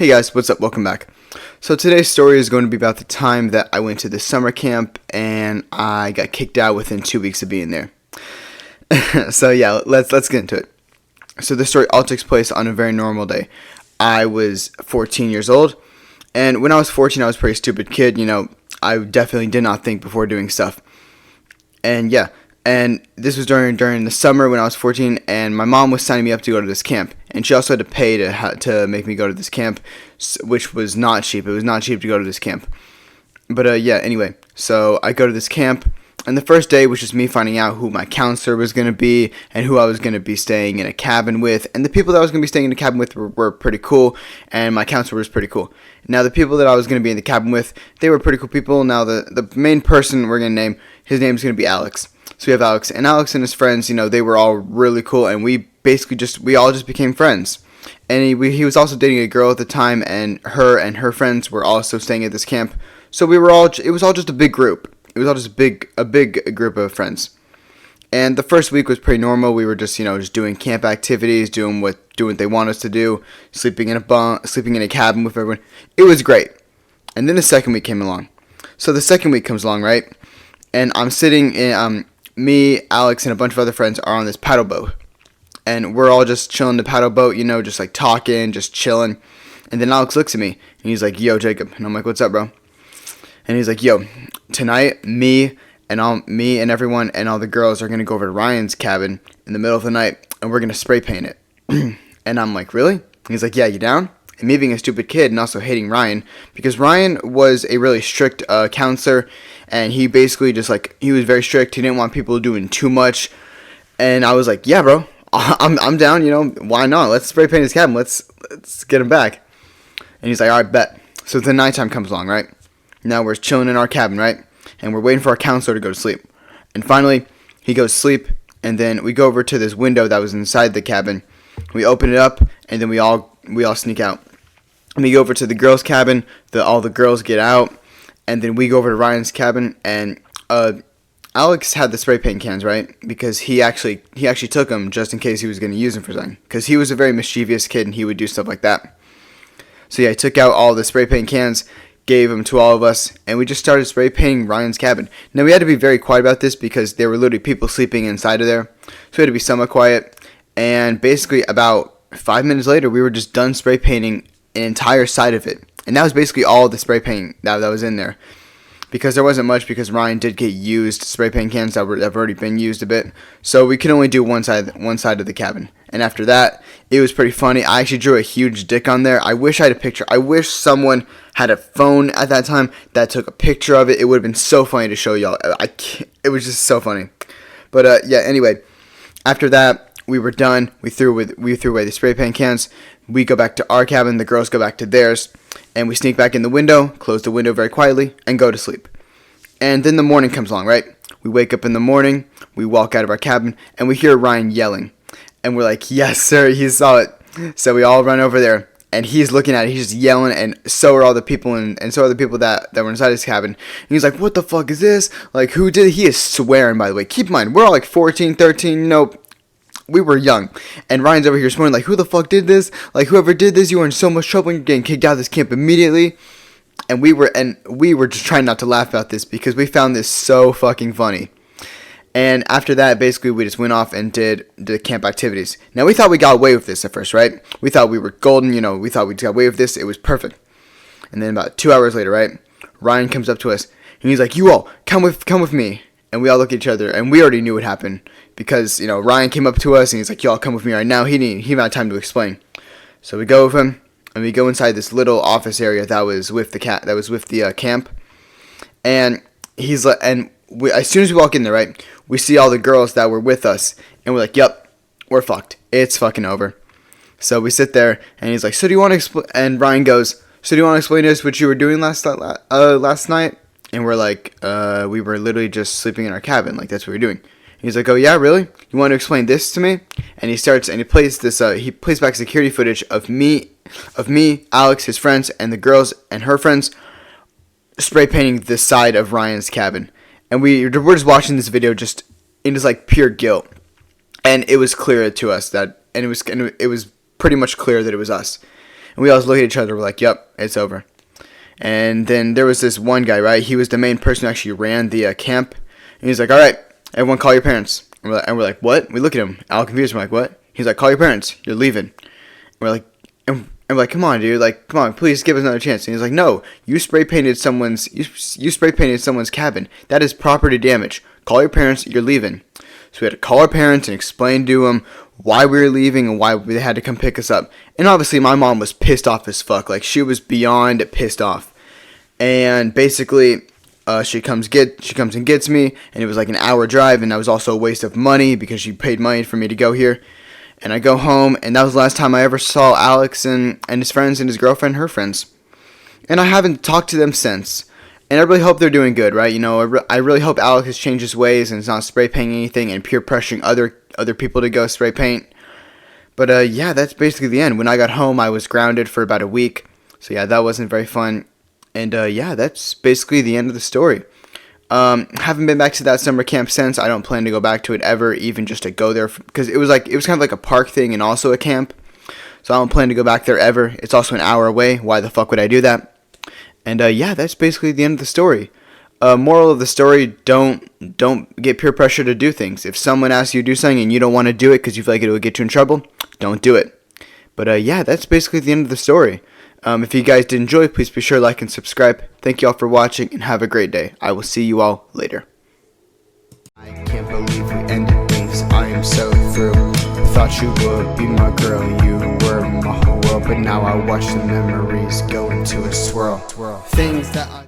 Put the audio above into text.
Hey guys, what's up? Welcome back. So today's story is going to be about the time that I went to the summer camp and I got kicked out within 2 weeks of being there. So yeah, let's get into it. So the story all takes place on a very normal day. I was 14 years old, and when I was 14, I was a pretty stupid kid. I definitely did not think before doing stuff. And yeah, and this was during the summer when I was 14, and my mom was signing me up to go to this camp, and she also had to pay to make me go to this camp, which was not cheap. It was not cheap to go to this camp. But yeah, anyway, so I go to this camp, and the first day was just me finding out who my counselor was going to be and who I was going to be staying in a cabin with. And the people that I was going to be staying in a cabin with were pretty cool, and my counselor was pretty cool. Now, the people that I was going to be in the cabin with, they were pretty cool people. Now, the main person we're going to name, his name is going to be Alex. So we have Alex and his friends, they were all really cool, and we all just became friends. And he was also dating a girl at the time, and her friends were also staying at this camp. So it was all just a big group. It was all just a big group of friends. And the first week was pretty normal. We were just doing camp activities, doing what they want us to do, sleeping in a cabin with everyone. It was great. And then the second week came along. So the second week comes along, right? And I'm sitting in me, Alex, and a bunch of other friends are on this paddle boat. And we're all just chilling the paddle boat, just like talking, just chilling. And then Alex looks at me and he's like, "Yo, Jacob." And I'm like, "What's up, bro?" And he's like, "Yo, tonight, me and everyone and all the girls are gonna go over to Ryan's cabin in the middle of the night, and we're gonna spray paint it." And I'm like, "Really?" And he's like, "Yeah, you down?" And me being a stupid kid and also hating Ryan, because Ryan was a really strict counselor, and he basically he was very strict. He didn't want people doing too much, and I was like, "Yeah, bro, I'm down. Why not? Let's spray paint his cabin. Let's get him back." And he's like, "All right, bet." So the nighttime comes along, right? Now we're chilling in our cabin, right? And we're waiting for our counselor to go to sleep. And finally, he goes to sleep, and then we go over to this window that was inside the cabin. We open it up, and then we all sneak out. And we go over to the girls' cabin. All the girls get out, and then we go over to Ryan's cabin. And Alex had the spray paint cans, right? Because he actually took them just in case he was going to use them for something. Because he was a very mischievous kid, and he would do stuff like that. So yeah, he took out all the spray paint cans, gave them to all of us, and we just started spray painting Ryan's cabin. Now, we had to be very quiet about this because there were literally people sleeping inside of there, so we had to be somewhat quiet. And basically, about 5 minutes later, we were just done spray painting an entire side of it, and that was basically all the spray paint that was in there. Because there wasn't much, because Ryan did get used spray paint cans that have already been used a bit, so we could only do one side of the cabin. And after that, it was pretty funny. I actually drew a huge dick on there. I wish I had a picture. I wish someone had a phone at that time that took a picture of it. It would have been so funny to show y'all. It was just so funny. But yeah. Anyway, after that, we were done. We threw away the spray paint cans. We go back to our cabin. The girls go back to theirs, and we sneak back in the window, close the window very quietly, and go to sleep. And then the morning comes along, right? We wake up in the morning. We walk out of our cabin, and we hear Ryan yelling. And we're like, "Yes, sir, he saw it." So we all run over there, and he's looking at it. He's just yelling, and so are all the people, and so are the people that were inside his cabin. And he's like, "What the fuck is this? Like, who did it?" He is swearing, by the way. Keep in mind, we're all like 14, 13, we were young. And Ryan's over here swearing, like, "Who the fuck did this? Like, whoever did this, you are in so much trouble, and you're getting kicked out of this camp immediately." And we were just trying not to laugh about this because we found this so fucking funny. And after that, basically, we just went off and did the camp activities. Now, we thought we got away with this at first, right? We thought we were golden, we thought we got away with this. It was perfect. And then about 2 hours later, right, Ryan comes up to us, and he's like, "You all, come with me." And we all look at each other, and we already knew what happened. Because, Ryan came up to us, and he's like, "Y'all, come with me right now." He didn't have time to explain. So we go with him, and we go inside this little office area that was with the camp. And he's like, as soon as we walk in there, right, we see all the girls that were with us, and we're like, "Yep, we're fucked. It's fucking over." So we sit there, and he's like, "So do you want to explain?" And Ryan goes, "So do you want to explain to us what you were doing last night?" And we're like, "We were literally just sleeping in our cabin. Like, that's what we were doing." He's like, "Oh yeah, really? You want to explain this to me?" And he plays this. He plays back security footage of me, Alex, his friends, and the girls and her friends spray painting the side of Ryan's cabin. And we're just watching this video just in just like pure guilt. And it was clear to us it was pretty much clear that it was us. And we all look at each other. We're like, "Yep, it's over." And then there was this one guy, right? He was the main person who actually ran the camp. And he's like, "All right, everyone, call your parents." And we're like, "What?" We look at him, all confused. We're like, "What?" He's like, "Call your parents. You're leaving." And we're like, and we're like, "Come on, dude! Like, come on, please give us another chance." And he's like, "No, you spray painted someone's cabin. That is property damage. Call your parents. You're leaving." So we had to call our parents and explain to them why we were leaving and why they had to come pick us up. And obviously, my mom was pissed off as fuck. Like, she was beyond pissed off. And basically, she comes and gets me, and it was like an hour drive, and that was also a waste of money because she paid money for me to go here. And I go home, and that was the last time I ever saw Alex and his friends and his girlfriend, her friends. And I haven't talked to them since. And I really hope they're doing good, right? You know, I really hope Alex has changed his ways and is not spray painting anything and peer pressuring other people to go spray paint. But yeah, that's basically the end. When I got home, I was grounded for about a week. So yeah, that wasn't very fun. And yeah, that's basically the end of the story. Haven't been back to that summer camp since. I don't plan to go back to it ever, even just to go there, because it was kind of like a park thing and also a camp. So I don't plan to go back there ever. It's also an hour away. Why the fuck would I do that? And yeah, that's basically the end of the story. Moral of the story: don't get peer pressure to do things. If someone asks you to do something and you don't want to do it because you feel like it will get you in trouble, don't do it. But yeah, that's basically the end of the story. If you guys did enjoy, please be sure to like and subscribe. Thank you all for watching, and have a great day. I will see you all later. I can't believe we ended things. I am so through. Thought you would be my girl, you were my whole world, but now I watch the memories go into a swirl. Things that I